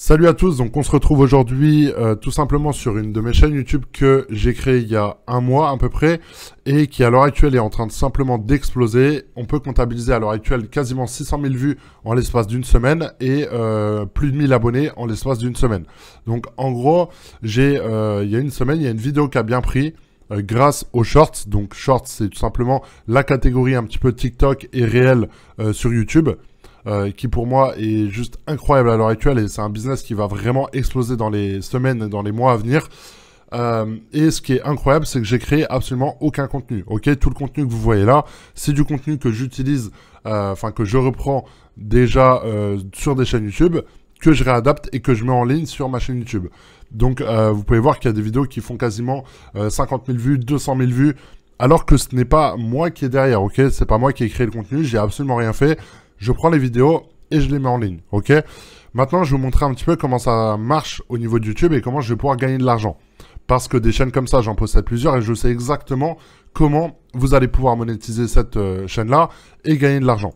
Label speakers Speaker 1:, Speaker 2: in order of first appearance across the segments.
Speaker 1: Salut à tous, donc on se retrouve aujourd'hui tout simplement sur une de mes chaînes YouTube que j'ai créée il y a un mois à peu près et qui à l'heure actuelle est en train de simplement d'exploser. On peut comptabiliser à l'heure actuelle quasiment 600 000 vues en l'espace d'une semaine et plus de 1000 abonnés en l'espace d'une semaine. Donc en gros, il y a une semaine, il y a une vidéo qui a bien pris. Grâce aux shorts, donc shorts c'est tout simplement la catégorie un petit peu TikTok et réel sur YouTube. Qui pour moi est juste incroyable à l'heure actuelle et c'est un business qui va vraiment exploser dans les semaines et dans les mois à venir. Et ce qui est incroyable, c'est que j'ai créé absolument aucun contenu. Ok, tout le contenu que vous voyez là, c'est du contenu que j'utilise, que je reprends déjà sur des chaînes YouTube, que je réadapte et que je mets en ligne sur ma chaîne YouTube. Donc vous pouvez voir qu'il y a des vidéos qui font quasiment 50 000 vues, 200 000 vues, alors que ce n'est pas moi qui est derrière. Ok, c'est pas moi qui ai créé le contenu, j'ai absolument rien fait. Je prends les vidéos et je les mets en ligne, ok? Maintenant, je vais vous montrer un petit peu comment ça marche au niveau de YouTube et comment je vais pouvoir gagner de l'argent. Parce que des chaînes comme ça, j'en possède plusieurs et je sais exactement comment vous allez pouvoir monétiser cette chaîne-là et gagner de l'argent.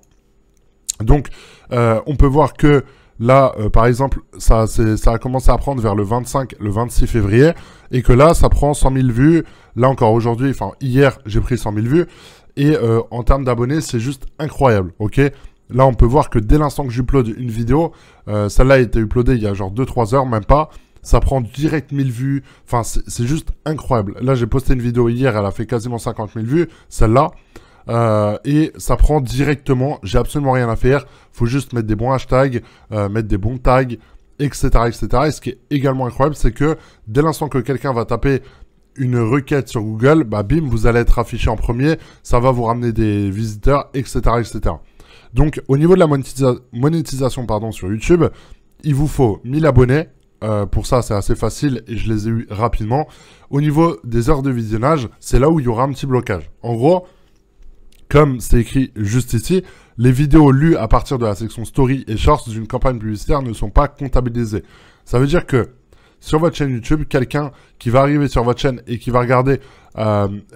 Speaker 1: Donc, on peut voir que là, par exemple, ça a commencé à prendre vers le 25, le 26 février et que là, ça prend 100 000 vues. Là encore aujourd'hui, enfin hier, j'ai pris 100 000 vues et en termes d'abonnés, c'est juste incroyable, ok? Là, on peut voir que dès l'instant que j'upload une vidéo, celle-là a été uploadée il y a genre 2-3 heures, même pas. Ça prend direct 1000 vues. Enfin, c'est juste incroyable. Là, j'ai posté une vidéo hier, elle a fait quasiment 50 000 vues, celle-là. Et ça prend directement, j'ai absolument rien à faire. Faut juste mettre des bons hashtags, mettre des bons tags, etc., etc. Et ce qui est également incroyable, c'est que dès l'instant que quelqu'un va taper une requête sur Google, bah bim, vous allez être affiché en premier. Ça va vous ramener des visiteurs, etc., etc. Donc, au niveau de la monétisation sur YouTube, il vous faut 1000 abonnés. Pour ça, c'est assez facile et je les ai eu rapidement. Au niveau des heures de visionnage, c'est là où il y aura un petit blocage. En gros, comme c'est écrit juste ici, les vidéos lues à partir de la section Story et Shorts d'une campagne publicitaire ne sont pas comptabilisées. Ça veut dire que sur votre chaîne YouTube, quelqu'un qui va arriver sur votre chaîne et qui va regarder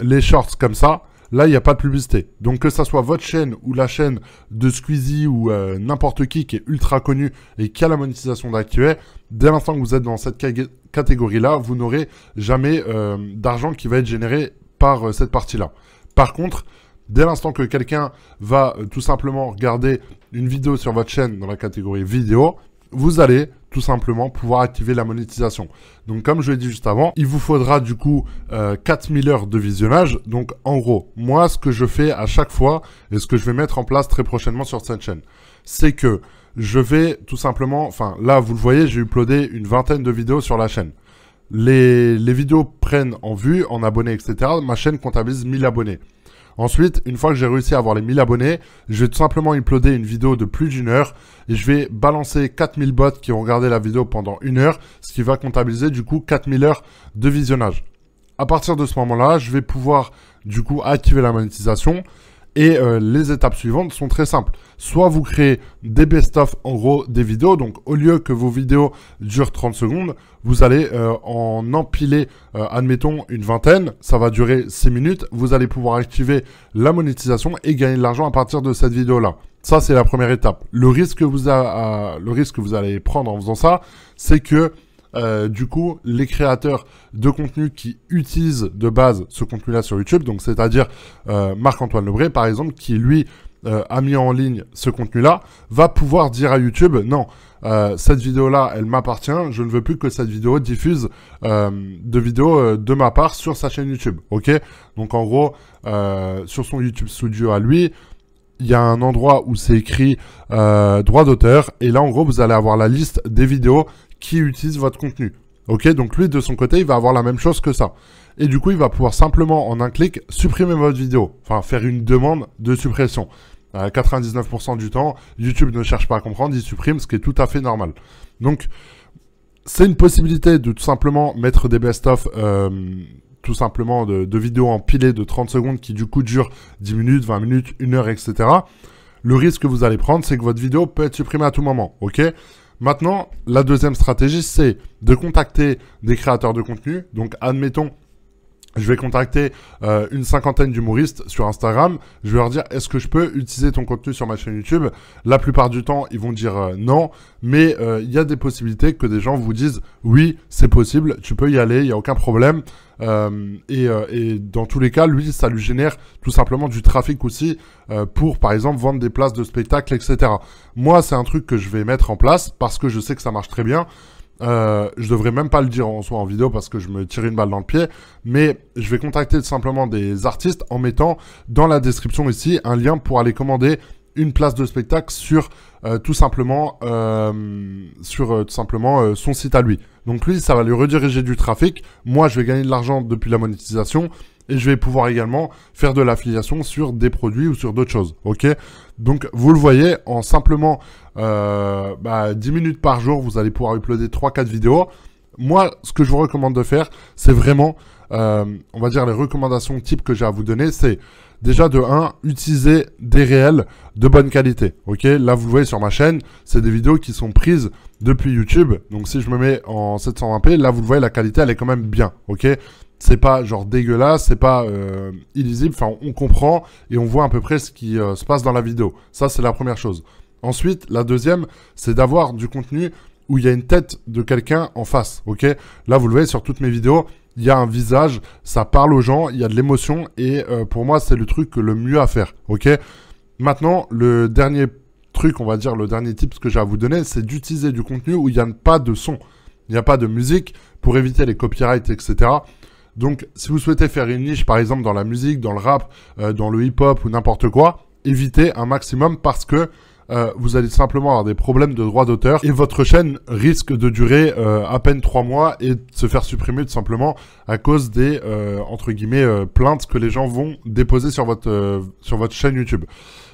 Speaker 1: les Shorts comme ça, là, il n'y a pas de publicité. Donc, que ça soit votre chaîne ou la chaîne de Squeezie ou n'importe qui est ultra connu et qui a la monétisation d'activer, dès l'instant que vous êtes dans cette catégorie-là, vous n'aurez jamais d'argent qui va être généré par cette partie-là. Par contre, dès l'instant que quelqu'un va tout simplement regarder une vidéo sur votre chaîne dans la catégorie vidéo, vous allez tout simplement pouvoir activer la monétisation. Donc comme je l'ai dit juste avant, il vous faudra du coup 4000 heures de visionnage. Donc en gros, moi ce que je fais à chaque fois et ce que je vais mettre en place très prochainement sur cette chaîne, c'est que je vais tout simplement, enfin là vous le voyez, j'ai uploadé une vingtaine de vidéos sur la chaîne. Les vidéos prennent en vues, en abonnés, etc. Ma chaîne comptabilise 1000 abonnés. Ensuite, une fois que j'ai réussi à avoir les 1000 abonnés, je vais tout simplement uploader une vidéo de plus d'1 heure et je vais balancer 4000 bots qui ont regardé la vidéo pendant 1 heure, ce qui va comptabiliser du coup 4000 heures de visionnage. À partir de ce moment-là, je vais pouvoir du coup activer la monétisation et les étapes suivantes sont très simples. Soit vous créez des best-of, en gros des vidéos, donc au lieu que vos vidéos durent 30 secondes, vous allez en empiler, admettons, une vingtaine, ça va durer 6 minutes, vous allez pouvoir activer la monétisation et gagner de l'argent à partir de cette vidéo-là. Ça, c'est la première étape. Le risque que vous allez prendre en faisant ça, c'est que du coup, les créateurs de contenu qui utilisent de base ce contenu-là sur YouTube, donc c'est-à-dire Marc-Antoine Lebré, par exemple, qui lui a mis en ligne ce contenu-là, va pouvoir dire à YouTube, non, cette vidéo-là, elle m'appartient, je ne veux plus que cette vidéo diffuse de vidéos de ma part sur sa chaîne YouTube, ok? Donc en gros, sur son YouTube Studio à lui, il y a un endroit où c'est écrit droit d'auteur, et là en gros, vous allez avoir la liste des vidéos qui utilise votre contenu. Ok, donc lui de son côté, il va avoir la même chose que ça. Et du coup, il va pouvoir simplement en un clic supprimer votre vidéo. Enfin, faire une demande de suppression. 99% du temps, YouTube ne cherche pas à comprendre, il supprime, ce qui est tout à fait normal. Donc, c'est une possibilité de tout simplement mettre des best-of, tout simplement de vidéos empilées de 30 secondes qui du coup durent 10 minutes, 20 minutes, 1 heure, etc. Le risque que vous allez prendre, c'est que votre vidéo peut être supprimée à tout moment. Ok ? Maintenant, la deuxième stratégie, c'est de contacter des créateurs de contenu. Donc, admettons, je vais contacter une cinquantaine d'humoristes sur Instagram. Je vais leur dire, est-ce que je peux utiliser ton contenu sur ma chaîne YouTube? La plupart du temps, ils vont dire non. Mais il y a des possibilités que des gens vous disent, oui, c'est possible, tu peux y aller, il n'y a aucun problème. Et dans tous les cas, lui, ça lui génère tout simplement du trafic aussi pour, par exemple, vendre des places de spectacle, etc. Moi, c'est un truc que je vais mettre en place parce que je sais que ça marche très bien. Je devrais même pas le dire en soi en vidéo parce que je me tire une balle dans le pied, mais je vais contacter simplement des artistes en mettant dans la description ici un lien pour aller commander une place de spectacle sur tout simplement son site à lui. Donc lui, ça va lui rediriger du trafic. Moi, je vais gagner de l'argent depuis la monétisation. Et je vais pouvoir également faire de l'affiliation sur des produits ou sur d'autres choses, ok? Donc, vous le voyez, en simplement 10 minutes par jour, vous allez pouvoir uploader 3-4 vidéos. Moi, ce que je vous recommande de faire, c'est vraiment, on va dire, les recommandations types que j'ai à vous donner, c'est déjà de 1, utiliser des réels de bonne qualité, ok? Là, vous le voyez sur ma chaîne, c'est des vidéos qui sont prises depuis YouTube. Donc, si je me mets en 720p, là, vous le voyez, la qualité, elle est quand même bien, ok? C'est pas genre dégueulasse, c'est pas illisible, enfin on comprend et on voit à peu près ce qui se passe dans la vidéo. Ça c'est la première chose. Ensuite, la deuxième, c'est d'avoir du contenu où il y a une tête de quelqu'un en face, ok? Là vous le voyez sur toutes mes vidéos, il y a un visage, ça parle aux gens, il y a de l'émotion et pour moi c'est le truc le mieux à faire, ok? Maintenant, le dernier truc, on va dire le dernier tip que j'ai à vous donner, c'est d'utiliser du contenu où il n'y a pas de son, il n'y a pas de musique pour éviter les copyrights, etc. Donc, si vous souhaitez faire une niche, par exemple, dans la musique, dans le rap, dans le hip-hop ou n'importe quoi, évitez un maximum parce que vous allez simplement avoir des problèmes de droit d'auteur et votre chaîne risque de durer à peine 3 mois et de se faire supprimer tout simplement à cause des, entre guillemets, plaintes que les gens vont déposer sur votre chaîne YouTube.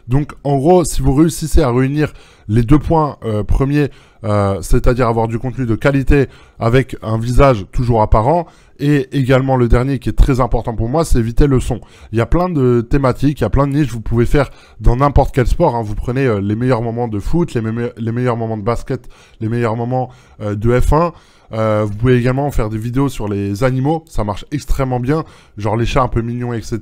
Speaker 1: Donc, en gros, si vous réussissez à réunir les deux points premiers, c'est-à-dire avoir du contenu de qualité avec un visage toujours apparent, et également le dernier qui est très important pour moi, c'est éviter le son. Il y a plein de thématiques, il y a plein de niches, vous pouvez faire dans n'importe quel sport. Hein. Vous prenez les meilleurs moments de foot, les meilleurs moments de basket, les meilleurs moments de F1. Vous pouvez également faire des vidéos sur les animaux, ça marche extrêmement bien, genre les chats un peu mignons, etc.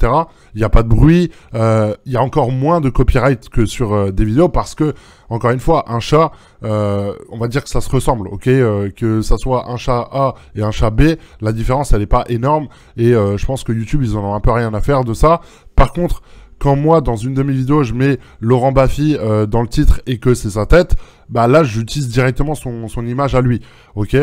Speaker 1: Il n'y a pas de bruit, il y a encore moins de copyright que sur des vidéos parce que, encore une fois, un chat, on va dire que ça se ressemble, ok, que ça soit un chat A et un chat B, la différence elle n'est pas énorme et je pense que YouTube ils en ont un peu rien à faire de ça. Par contre, quand moi, dans une de mes vidéos, je mets Laurent Baffy dans le titre et que c'est sa tête, bah là, j'utilise directement son image à lui, ok.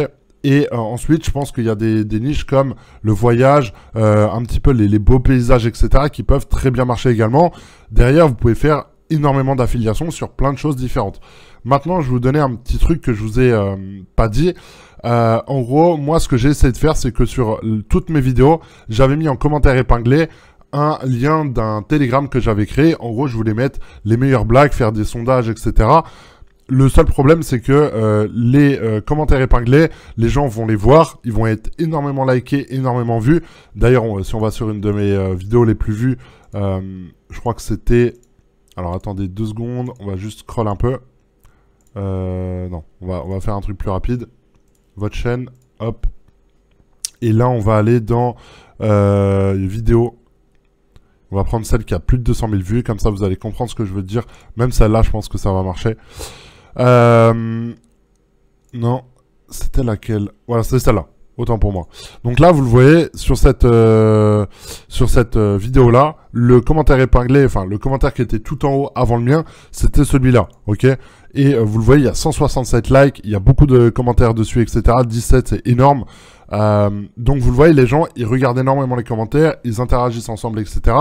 Speaker 1: Et ensuite, je pense qu'il y a des niches comme le voyage, un petit peu les beaux paysages, etc. qui peuvent très bien marcher également. Derrière, vous pouvez faire énormément d'affiliations sur plein de choses différentes. Maintenant, je vais vous donner un petit truc que je vous ai pas dit. En gros, moi, ce que j'ai essayé de faire, c'est que sur toutes mes vidéos, j'avais mis en commentaire épinglé un lien d'un Telegram que j'avais créé. En gros, je voulais mettre les meilleures blagues, faire des sondages, etc. Le seul problème, c'est que les commentaires épinglés, les gens vont les voir, ils vont être énormément likés, énormément vus. D'ailleurs, si on va sur une de mes vidéos les plus vues, je crois que c'était... Alors, attendez 2 secondes, on va juste scroll un peu. Non, on va faire un truc plus rapide. Votre chaîne, hop. Et là, on va aller dans vidéo. On va prendre celle qui a plus de 200 000 vues, comme ça vous allez comprendre ce que je veux dire. Même celle-là, je pense que ça va marcher. Non, c'était laquelle? Voilà, c'est celle-là. Autant pour moi. Donc là, vous le voyez, sur cette vidéo-là, le commentaire épinglé, enfin, le commentaire qui était tout en haut avant le mien, c'était celui-là, ok? Et vous le voyez, il y a 167 likes, il y a beaucoup de commentaires dessus, etc. 17, c'est énorme. Donc vous le voyez, les gens, ils regardent énormément les commentaires, ils interagissent ensemble, etc.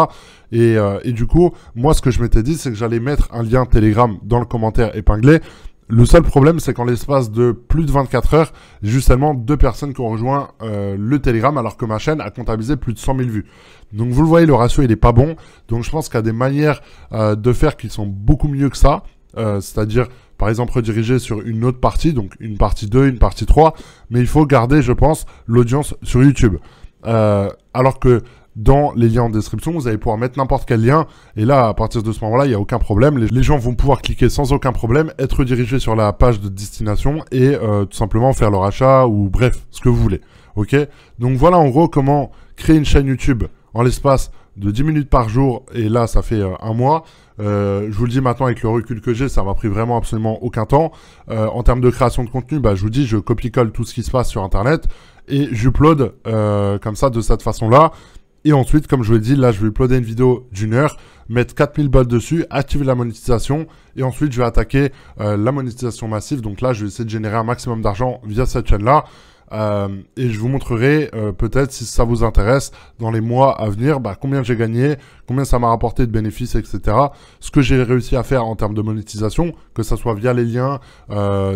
Speaker 1: Et du coup, moi, ce que je m'étais dit, c'est que j'allais mettre un lien Telegram dans le commentaire épinglé. Le seul problème, c'est qu'en l'espace de plus de 24 heures, j'ai juste seulement 2 personnes qui ont rejoint le Telegram, alors que ma chaîne a comptabilisé plus de 100 000 vues. Donc vous le voyez, le ratio, il est pas bon. Donc je pense qu'il y a des manières de faire qui sont beaucoup mieux que ça. C'est-à-dire, par exemple, rediriger sur une autre partie, donc une partie 2, une partie 3. Mais il faut garder, je pense, l'audience sur YouTube. Alors que dans les liens en description. Vous allez pouvoir mettre n'importe quel lien. Et là, à partir de ce moment-là, il n'y a aucun problème. Les gens vont pouvoir cliquer sans aucun problème, être redirigés sur la page de destination et tout simplement faire leur achat ou bref, ce que vous voulez. Ok? Donc voilà en gros comment créer une chaîne YouTube en l'espace de 10 minutes par jour. Et là, ça fait un mois. Je vous le dis maintenant avec le recul que j'ai, ça m'a pris vraiment absolument aucun temps. En termes de création de contenu, bah, je vous dis, je copie-colle tout ce qui se passe sur Internet et j'upload comme ça, de cette façon-là. Et ensuite, comme je vous l'ai dit, là, je vais uploader une vidéo d'1 heure, mettre 4000 bahts dessus, activer la monétisation. Et ensuite, je vais attaquer la monétisation massive. Donc là, je vais essayer de générer un maximum d'argent via cette chaîne-là. Et je vous montrerai peut-être, si ça vous intéresse, dans les mois à venir, bah, combien j'ai gagné, combien ça m'a rapporté de bénéfices, etc. Ce que j'ai réussi à faire en termes de monétisation, que ça soit via les liens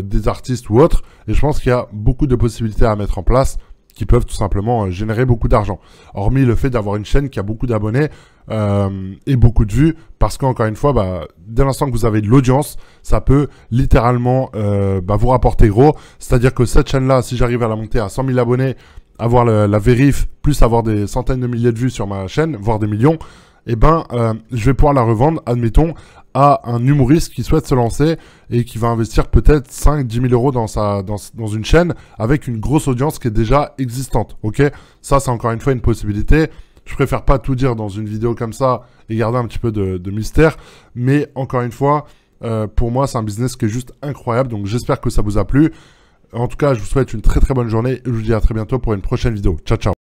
Speaker 1: des artistes ou autres. Et je pense qu'il y a beaucoup de possibilités à mettre en place qui peuvent tout simplement générer beaucoup d'argent. Hormis le fait d'avoir une chaîne qui a beaucoup d'abonnés et beaucoup de vues, parce qu'encore une fois, bah, dès l'instant que vous avez de l'audience, ça peut littéralement vous rapporter gros. C'est-à-dire que cette chaîne-là, si j'arrive à la monter à 100 000 abonnés, avoir la vérif, plus avoir des centaines de milliers de vues sur ma chaîne, voire des millions, eh ben, je vais pouvoir la revendre, admettons, à un humoriste qui souhaite se lancer et qui va investir peut-être 5-10 000 euros dans une chaîne avec une grosse audience qui est déjà existante. Ok, ça, c'est encore une fois une possibilité. Je préfère pas tout dire dans une vidéo comme ça et garder un petit peu de mystère. Mais encore une fois, pour moi, c'est un business qui est juste incroyable. Donc, j'espère que ça vous a plu. En tout cas, je vous souhaite une très très bonne journée et je vous dis à très bientôt pour une prochaine vidéo. Ciao, ciao.